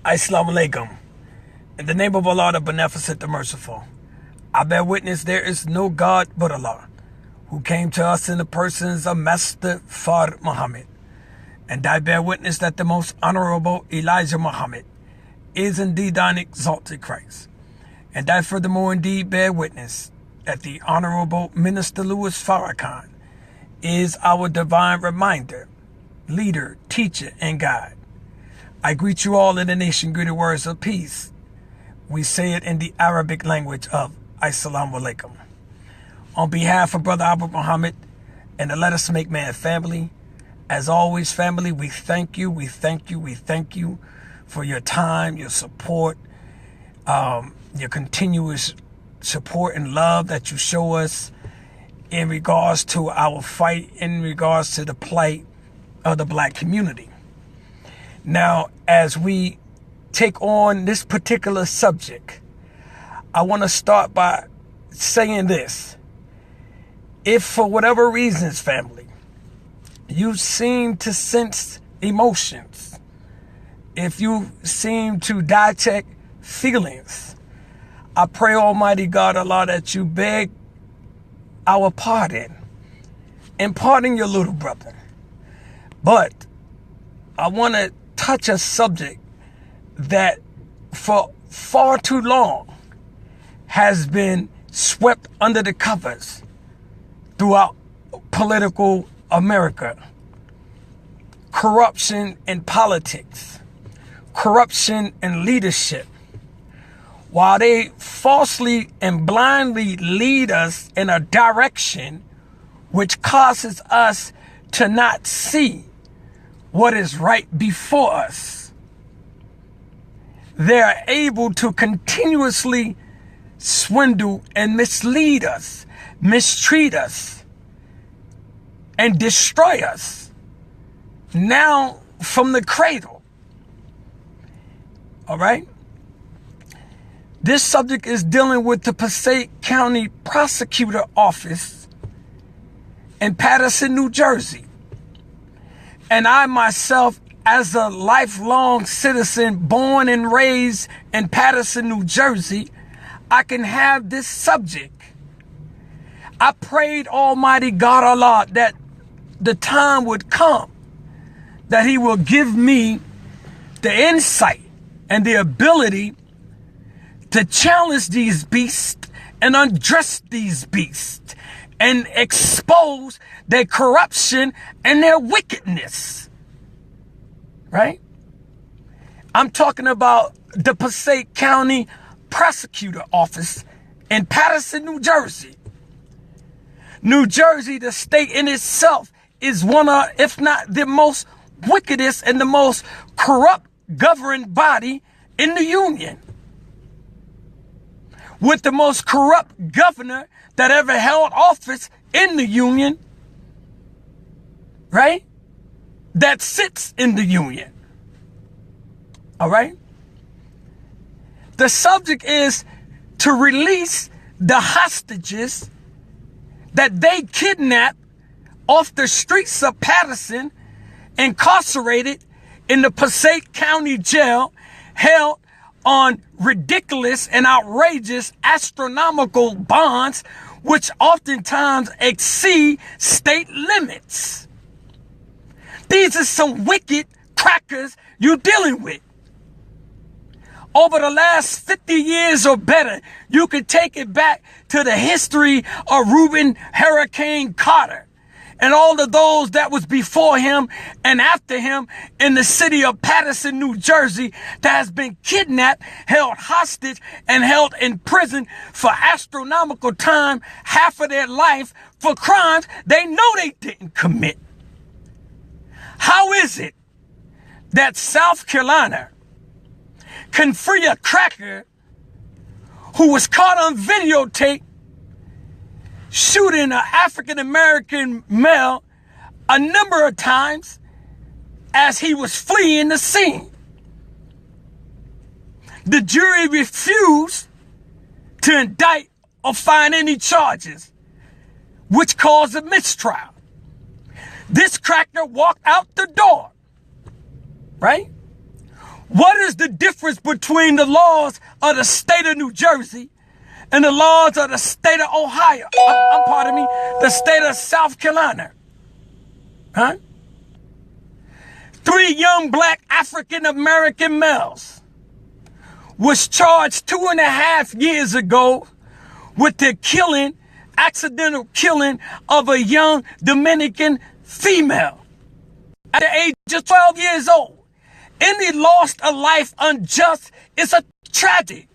Assalamu alaikum. In the name of Allah, the Beneficent, the Merciful, I bear witness there is no God but Allah, who came to us in the persons of Master Fard Muhammad. And I bear witness that the most honorable Elijah Muhammad is indeed an exalted Christ. And I furthermore indeed bear witness that the Honorable Minister Louis Farrakhan is our divine reminder, leader, teacher, and guide. I greet you all in the nation-greeted words of peace. We say it in the Arabic language of Assalamu alaikum. On behalf of Brother Albert Muhammad and the Let Us Make Man family, as always, family, we thank you for your time, your support, your continuous support and love that you show us in regards to our fight, in regards to the plight of the black community. Now, as we take on this particular subject, I want to start by saying this. If for whatever reasons, family, you seem to sense emotions, if you seem to detect feelings, I pray Almighty God Allah that you beg our pardon and pardon your little brother. But I want to touch a subject that for far too long has been swept under the covers throughout political America. Corruption in politics, corruption in leadership. While they falsely and blindly lead us in a direction which causes us to not see what is right before us, they are able to continuously swindle and mislead us, mistreat us, and destroy us. Now from the cradle. All right? This subject is dealing with the Passic County Prosecutor Office in Paterson, New Jersey. And I myself, as a lifelong citizen born and raised in Paterson, New Jersey, I can have this subject. I prayed Almighty God Allah that the time would come that He will give me the insight and the ability to challenge these beasts and undress these beasts and expose their corruption and their wickedness. Right? I'm talking about the Passic County Prosecutor Office in Paterson, New Jersey. New Jersey, the state in itself, is one of, if not the most wickedest and the most corrupt governing body in the union. With the most corrupt governor that ever held office in the union, right? That sits in the union. All right? The subject is to release the hostages that they kidnapped off the streets of Paterson, incarcerated in the Passic County Jail, held on ridiculous and outrageous astronomical bonds, which oftentimes exceed state limits. These are some wicked crackers you're dealing with. Over the last 50 years or better, you could take it back to the history of Reuben Hurricane Carter and all of those that was before him and after him in the city of Paterson, New Jersey, that has been kidnapped, held hostage, and held in prison for astronomical time, half of their life, for crimes they know they didn't commit. How is it that South Carolina can free a cracker who was caught on videotape shooting an African-American male a number of times as he was fleeing the scene? The jury refused to indict or find any charges, which caused a mistrial. This cracker walked out the door, right? What is the difference between the laws of the state of New Jersey and the laws of the state of Ohio? Pardon me, the state of South Carolina. Huh? 3 young black African-American males was charged 2.5 years ago with the accidental killing of a young Dominican female at the age of 12 years old. Any loss of life unjust is a tragedy.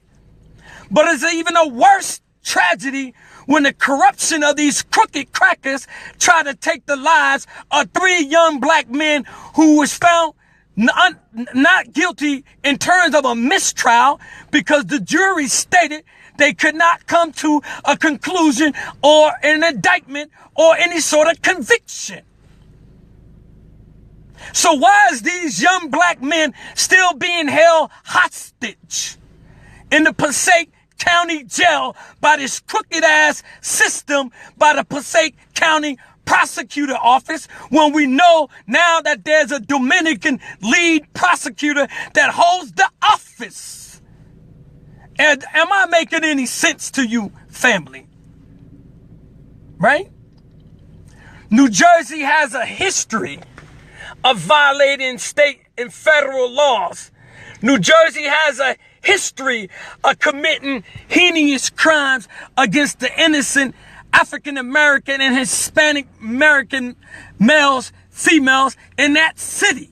But it's even a worse tragedy when the corruption of these crooked crackers try to take the lives of 3 young black men who was found not guilty in terms of a mistrial because the jury stated they could not come to a conclusion or an indictment or any sort of conviction. So why is these young black men still being held hostage in the Passaic County Jail by this crooked ass system by the Passaic County Prosecutor Office when we know now that there's a Dominican lead prosecutor that holds the office? And am I making any sense to you, family? Right? New Jersey has a history of violating state and federal laws. New Jersey has a history of committing heinous crimes against the innocent African American and Hispanic American males, females in that city.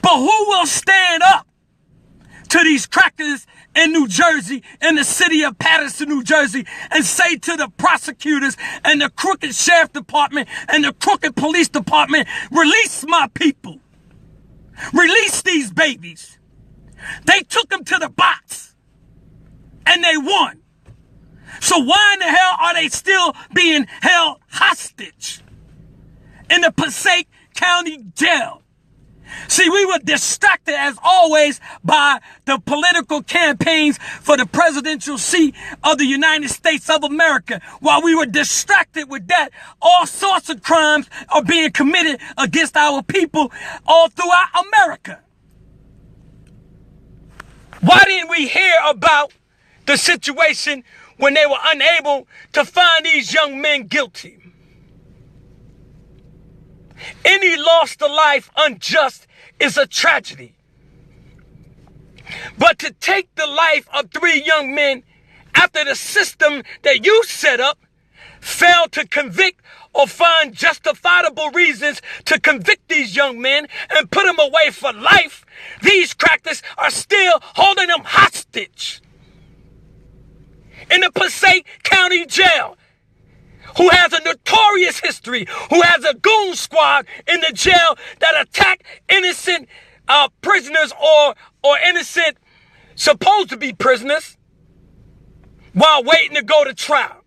But who will stand up to these crackers in New Jersey, in the city of Paterson, New Jersey, and say to the prosecutors and the crooked sheriff department and the crooked police department, release my people. Release these babies. They took them to the box and they won. So why in the hell are they still being held hostage in the Passaic County Jail? See, we were distracted as always by the political campaigns for the presidential seat of the United States of America. While we were distracted with that, all sorts of crimes are being committed against our people all throughout America. Why didn't we hear about the situation when they were unable to find these young men guilty? Any loss to life unjust is a tragedy. But to take the life of 3 young men after the system that you set up failed to convict or find justifiable reasons to convict these young men and put them away for life, these crackers are still holding them hostage in the Passaic County Jail, who has a notorious history, who has a goon squad in the jail that attack innocent prisoners or innocent, supposed to be prisoners, while waiting to go to trial.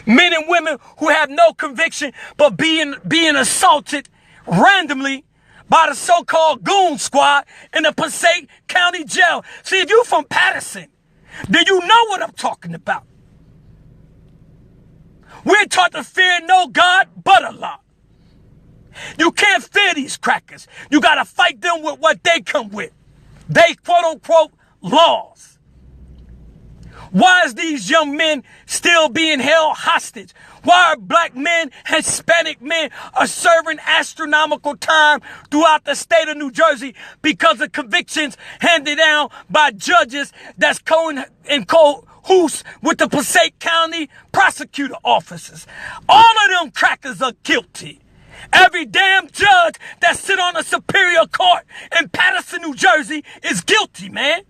Men and women who have no conviction but being assaulted randomly by the so-called goon squad in the Passaic County Jail. See, if you're from Paterson, then you know what I'm talking about. We're taught to fear no God but Allah. You can't fear these crackers. You got to fight them with what they come with. They quote-unquote laws. Why is these young men still being held hostage? Why are black men, Hispanic men are serving astronomical time throughout the state of New Jersey because of convictions handed down by judges that's cahoots with the Passaic County prosecutor officers? All of them crackers are guilty. Every damn judge that sit on a superior court in Paterson, New Jersey is guilty, man.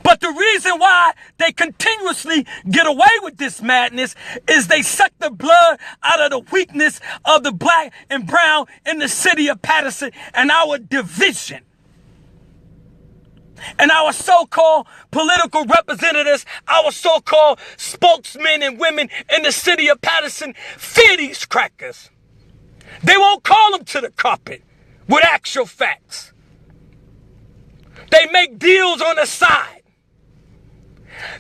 But the reason why they continuously get away with this madness is they suck the blood out of the weakness of the black and brown in the city of Paterson and our division. And our so-called political representatives, our so-called spokesmen and women in the city of Paterson fear these crackers. They won't call them to the carpet with actual facts. They make deals on the side.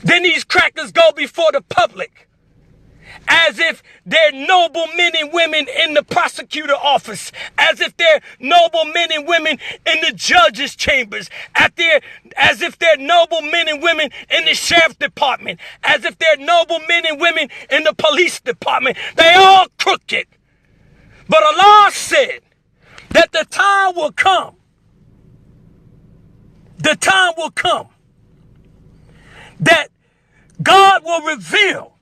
Then these crackers go before the public as if they're noble men and women in the prosecutor office, as if they're noble men and women in the judge's chambers, as if they're noble men and women in the sheriff's department, as if they're noble men and women in the police department. They all crooked. But Allah said that the time will come. The time will come that God will reveal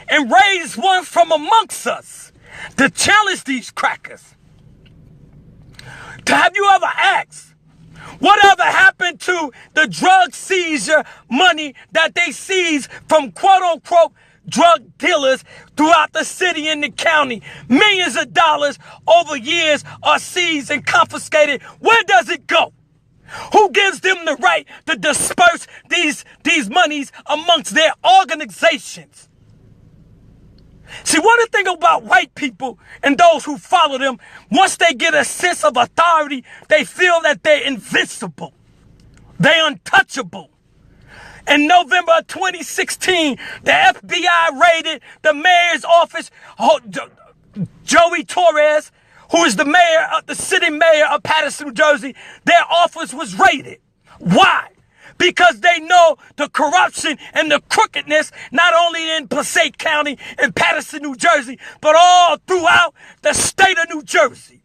and raise one from amongst us to challenge these crackers. Have you ever asked, whatever happened to the drug seizure money that they seized from quote-unquote drug dealers throughout the city and the county? Millions of dollars over years are seized and confiscated. Where does it go? Who gives them the right to disperse these monies amongst their organizations? See, one thing about white people and those who follow them, once they get a sense of authority, they feel that they're invincible. They're untouchable. In November of 2016, the FBI raided the mayor's office. Joey Torres, who is the city mayor of Paterson, New Jersey, their office was raided. Why? Because they know the corruption and the crookedness, not only in Passaic County and Paterson, New Jersey, but all throughout the state of New Jersey.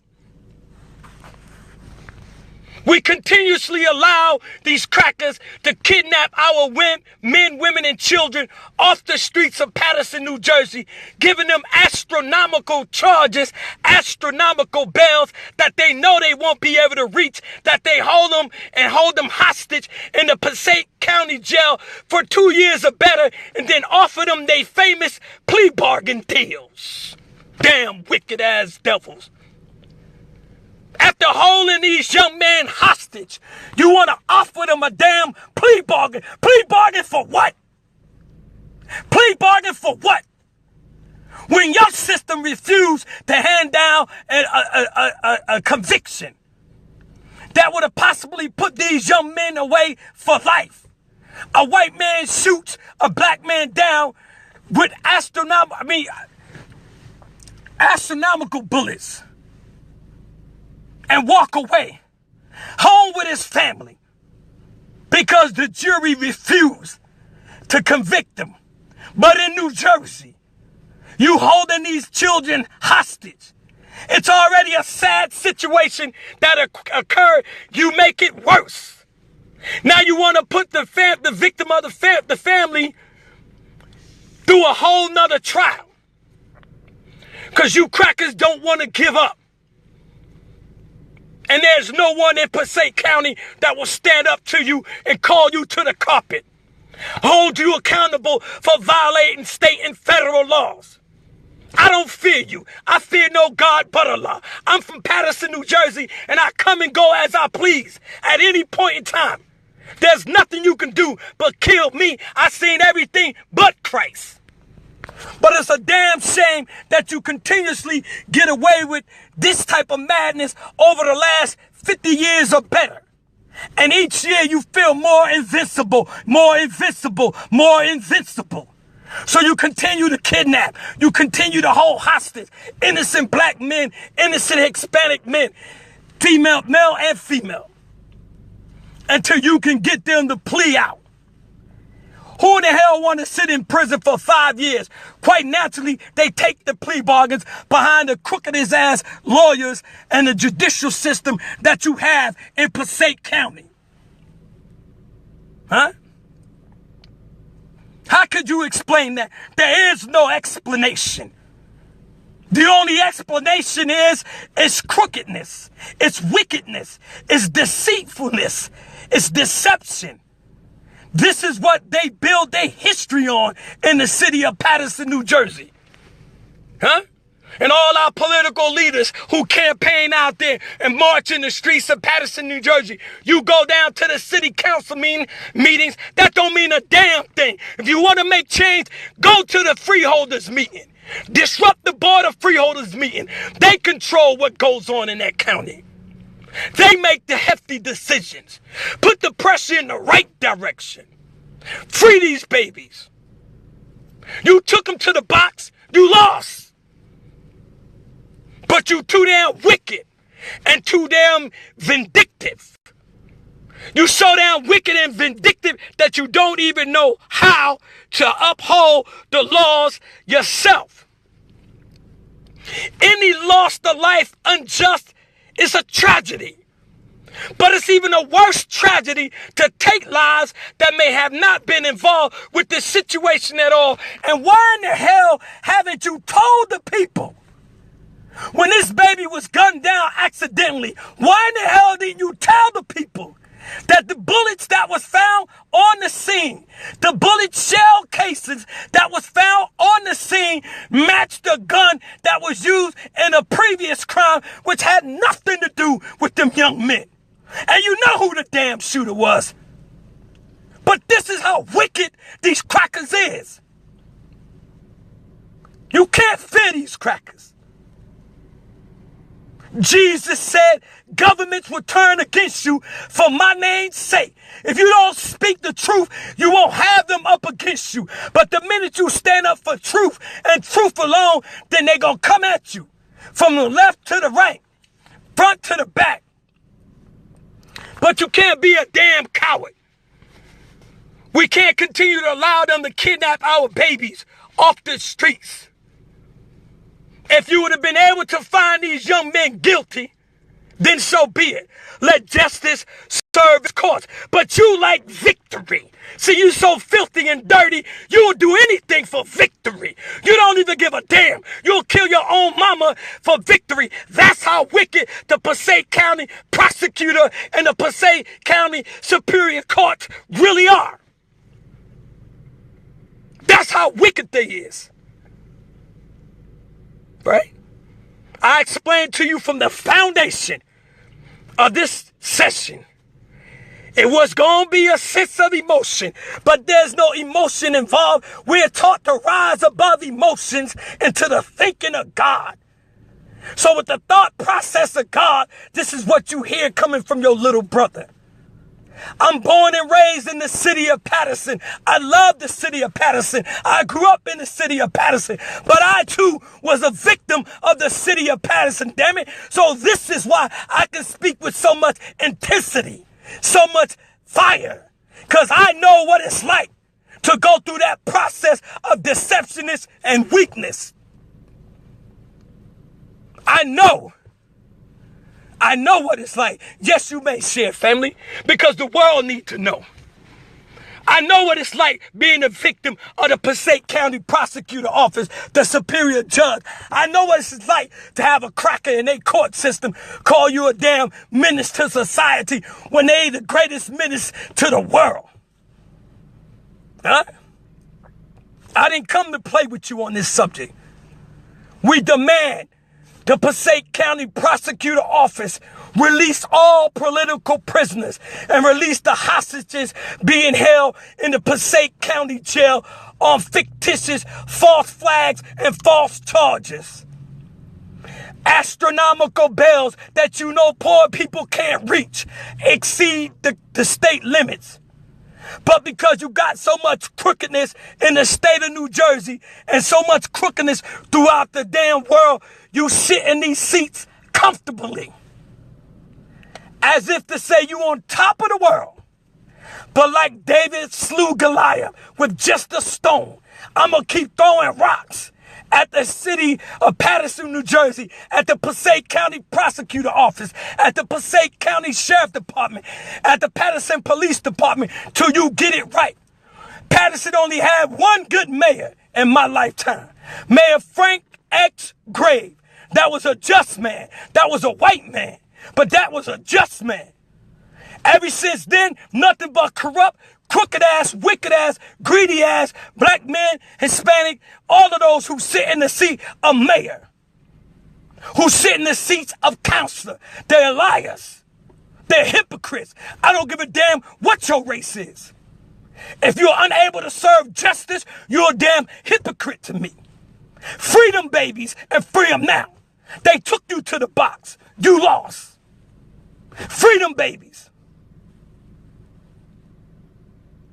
We continuously allow these crackers to kidnap our men, women, and children off the streets of Paterson, New Jersey, giving them astronomical charges, astronomical bails that they know they won't be able to reach, that they hold them hostage in the Passaic County jail for 2 years or better, and then offer them their famous plea bargain deals. Damn wicked ass devils. After holding these young men hostage, you want to offer them a damn plea bargain. Plea bargain for what? Plea bargain for what? When your system refused to hand down a conviction that would have possibly put these young men away for life. A white man shoots a black man down with astronomical bullets and walk away home with his family because the jury refused to convict him. But in New Jersey, you holding these children hostage. It's already a sad situation that occurred. You make it worse. Now you want to put the victim of the family through a whole nother trial because you crackers don't want to give up. And there's no one in Passaic County that will stand up to you and call you to the carpet, hold you accountable for violating state and federal laws. I don't fear you. I fear no God but Allah. I'm from Paterson, New Jersey, and I come and go as I please at any point in time. There's nothing you can do but kill me. I've seen everything but Christ. But it's a damn shame that you continuously get away with this type of madness over the last 50 years or better. And each year you feel more invincible, more invincible, more invincible. So you continue to kidnap. You continue to hold hostage innocent black men, innocent Hispanic men, male and female, until you can get them to plea out. Who in the hell want to sit in prison for 5 years? Quite naturally, they take the plea bargains behind the crookedest ass lawyers and the judicial system that you have in Passaic County. Huh? How could you explain that? There is no explanation. The only explanation is crookedness, it's wickedness, it's deceitfulness, it's deception. This is what they build their history on in the city of Paterson, New Jersey. Huh? And all our political leaders who campaign out there and march in the streets of Paterson, New Jersey, you go down to the city council meetings, that don't mean a damn thing. If you want to make change, go to the freeholders meeting. Disrupt the board of freeholders meeting. They control what goes on in that county. They make the hefty decisions. Put the pressure in the right direction. Free these babies. You took them to the box. You lost. But you too damn wicked and too damn vindictive. You so damn wicked and vindictive that you don't even know how to uphold the laws yourself. Any loss to life unjust is a tragedy. But it's even a worse tragedy to take lives that may have not been involved with this situation at all. And why in the hell haven't you told the people when this baby was gunned down accidentally? Why in the hell didn't you tell the people that the bullets that was found on the scene, the bullet shell cases that was found on the scene matched the gun that was used in a previous crime, which had nothing to do with them young men? And you know who the damn shooter was. But this is how wicked these crackers is. You can't fear these crackers. Jesus said governments will turn against you for my name's sake. If you don't speak the truth, you won't have them up against you. But the minute you stand up for truth and truth alone, then they're going to come at you from the left to the right, front to the back. But you can't be a damn coward. We can't continue to allow them to kidnap our babies off the streets. If you would have been able to find these young men guilty, then so be it. Let justice serve its course. But you like victory. See, you so filthy and dirty, you will do anything for victory. You don't even give a damn. You'll kill your own mama for victory. That's how wicked the Passaic County prosecutor and the Passaic County Superior Court really are. That's how wicked they is. Right? I explained to you from the foundation of this session. It was going to be a sense of emotion, but there's no emotion involved. We're taught to rise above emotions into the thinking of God. So with the thought process of God, this is what you hear coming from your little brother. I'm born and raised in the city of Paterson. I love the city of Paterson. I grew up in the city of Paterson, but I too was a victim of the city of Paterson, damn it. So this is why I can speak with so much intensity, so much fire, because I know what it's like to go through that process of deceptionness and weakness. I know what it's like. Yes, you may share, family, because the world needs to know. I know what it's like being a victim of the Passaic County Prosecutor Office, the superior judge. I know what it's like to have a cracker in their court system call you a damn menace to society when they the greatest menace to the world. Huh? I didn't come to play with you on this subject. We demand the Passaic County Prosecutor Office release all political prisoners and release the hostages being held in the Passaic County Jail on fictitious false flags and false charges. Astronomical bails that you know poor people can't reach exceed the state limits. But because you got so much crookedness in the state of New Jersey and so much crookedness throughout the damn world, you sit in these seats comfortably. As if to say you on top of the world. But like David slew Goliath with just a stone, I'm going to keep throwing rocks at the city of Paterson, New Jersey, at the Passaic County Prosecutor Office, at the Passaic County Sheriff Department, at the Paterson Police Department, till you get it right. Paterson only had one good mayor in my lifetime. Mayor Frank X. Grave. That was a just man. That was a white man. But that was a just man. Ever since then, nothing but corrupt, crooked ass, wicked ass, greedy ass, black men, Hispanic, all of those who sit in the seat of mayor, who sit in the seats of counselor. They're liars. They're hypocrites. I don't give a damn what your race is. If you're unable to serve justice, you're a damn hypocrite to me. Free them babies and free them now. They took you to the box. You lost. Free them babies.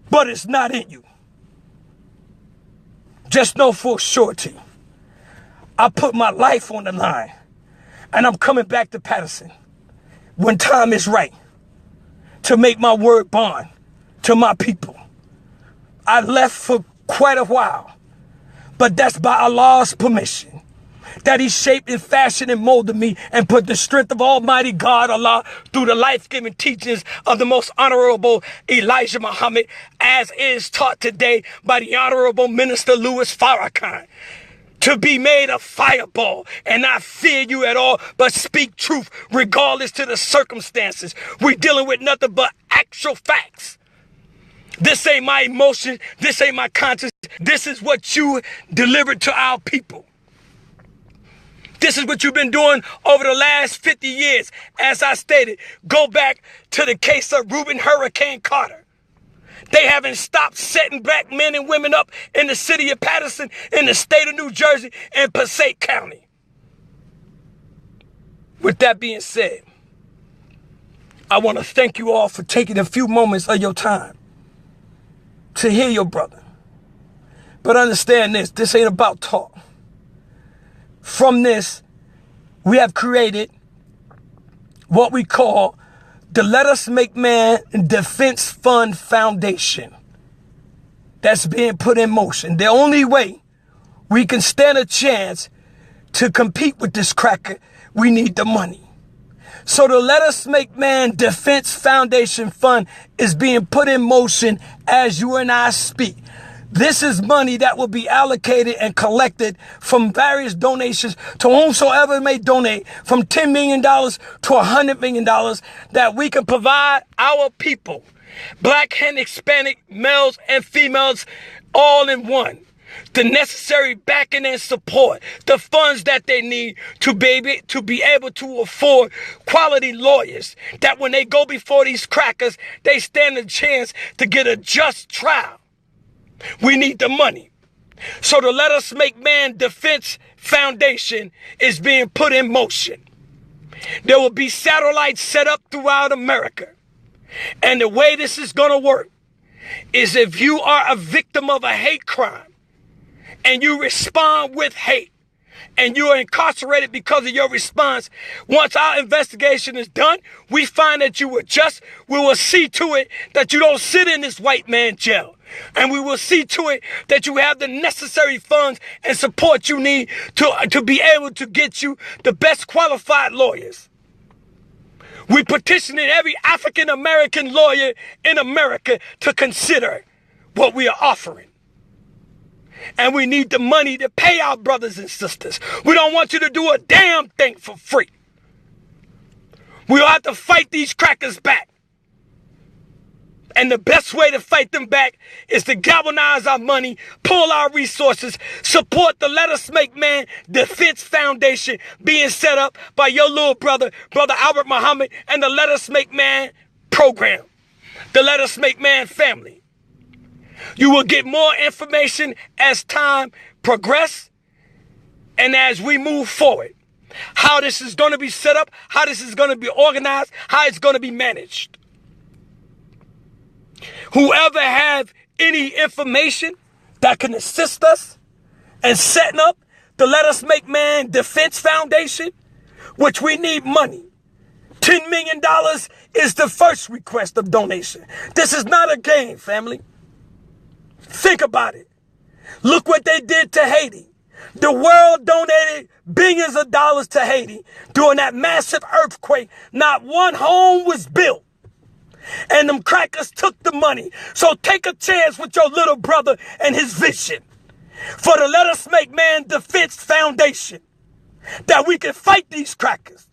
But it's not in you. Just know for surety I put my life on the line, and I'm coming back to Paterson when time is right to make my word bond to my people. I left for quite a while, but that's by Allah's permission, that he shaped and fashioned and molded me and put the strength of Almighty God, Allah, through the life-giving teachings of the most honorable Elijah Muhammad, as is taught today by the Honorable Minister Louis Farrakhan, to be made a fireball and not fear you at all, but speak truth regardless to the circumstances. We're dealing with nothing but actual facts. This ain't my emotion. This ain't my conscience. This is what you delivered to our people. This is what you've been doing over the last 50 years. As I stated, go back to the case of Reuben Hurricane Carter. They haven't stopped setting black men and women up in the city of Paterson, in the state of New Jersey, and Passaic County. With that being said, I want to thank you all for taking a few moments of your time to hear your brother. But understand this ain't about talk. From this, we have created what we call the Let Us Make Man Defense Fund Foundation. That's being put in motion. The only way we can stand a chance to compete with this cracker, we need the money. So the Let Us Make Man Defense Foundation Fund is being put in motion as you and I speak. This is money that will be allocated and collected from various donations to whomsoever may donate, from $10 million to $100 million, that we can provide our people, black and Hispanic, males and females, all in one, the necessary backing and support, the funds that they need to be able to afford quality lawyers, that when they go before these crackers, they stand a chance to get a just trial. We need the money. So the Let Us Make Man Defense Foundation is being put in motion. There will be satellites set up throughout America. And the way this is going to work is if you are a victim of a hate crime and you respond with hate and you are incarcerated because of your response, once our investigation is done, we find that you were just, we will see to it that you don't sit in this white man jail. And we will see to it that you have the necessary funds and support you need to be able to get you the best qualified lawyers. We petitioning every African-American lawyer in America to consider what we are offering. And we need the money to pay our brothers and sisters. We don't want you to do a damn thing for free. We'll have to fight these crackers back. And the best way to fight them back is to galvanize our money, pull our resources, support the Let Us Make Man Defense Foundation being set up by your little brother, Brother Albert Muhammad, and the Let Us Make Man program, the Let Us Make Man family. You will get more information as time progresses and as we move forward. How this is going to be set up, how this is going to be organized, how it's going to be managed. Whoever have any information that can assist us in setting up the Let Us Make Man Defense Foundation, which we need money. $10 million is the first request of donation. This is not a game, family. Think about it. Look what they did to Haiti. The world donated billions of dollars to Haiti during that massive earthquake. Not one home was built. And them crackers took the money. So take a chance with your little brother and his vision for the Let Us Make Man Defense Foundation, that we can fight these crackers,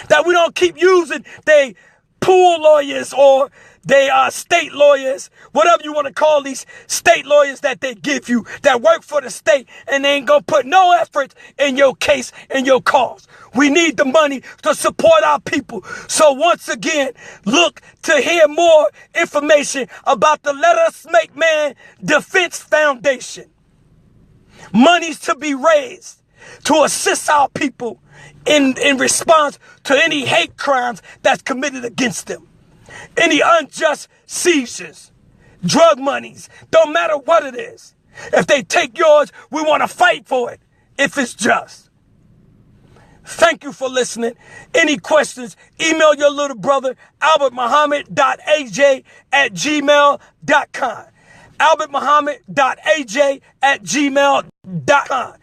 that we don't keep using they pool lawyers or they are state lawyers, whatever you want to call these state lawyers that they give you that work for the state, and they ain't gonna put no effort in your case and your cause. We need the money to support our people. So once again, look to hear more information about the Let Us Make Man Defense Foundation. Money's to be raised to assist our people in response to any hate crimes that's committed against them. Any unjust seizures, drug monies, don't matter what it is. If they take yours, we want to fight for it if it's just. Thank you for listening. Any questions, email your little brother, albertmuhammad.aj@gmail.com. albertmuhammad.aj@gmail.com.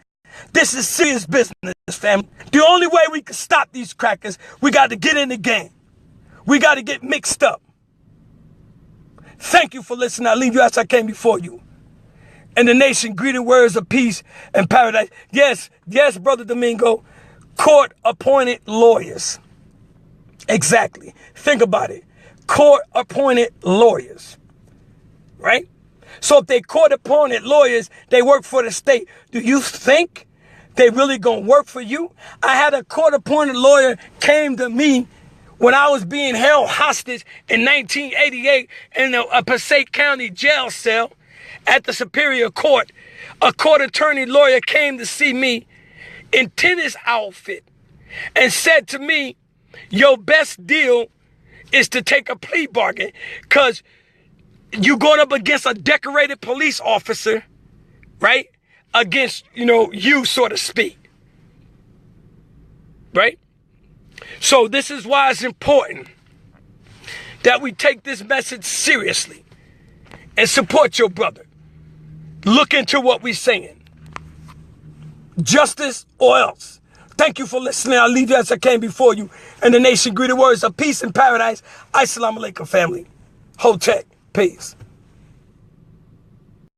This is serious business, family. The only way we can stop these crackers, we got to get in the game. We got to get mixed up. Thank you for listening. I leave you as I came before you. And the nation, greeting words of peace and paradise. Yes, yes, Brother Domingo. Court-appointed lawyers. Exactly. Think about it. Court-appointed lawyers. Right? So if they court-appointed lawyers, they work for the state. Do you think they really gonna work for you? I had a court-appointed lawyer came to me when I was being held hostage in 1988 in a Passaic County jail cell at the Superior Court. A court attorney lawyer came to see me in tennis outfit and said to me, your best deal is to take a plea bargain because you're going up against a decorated police officer, right? Against, you, so to speak. Right? So this is why it's important that we take this message seriously and support your brother. Look into what we're saying. Justice or else. Thank you for listening. I'll leave you as I came before you. And the nation greeted words of peace and paradise. Assalamu alaikum, family. Hotep. Peace.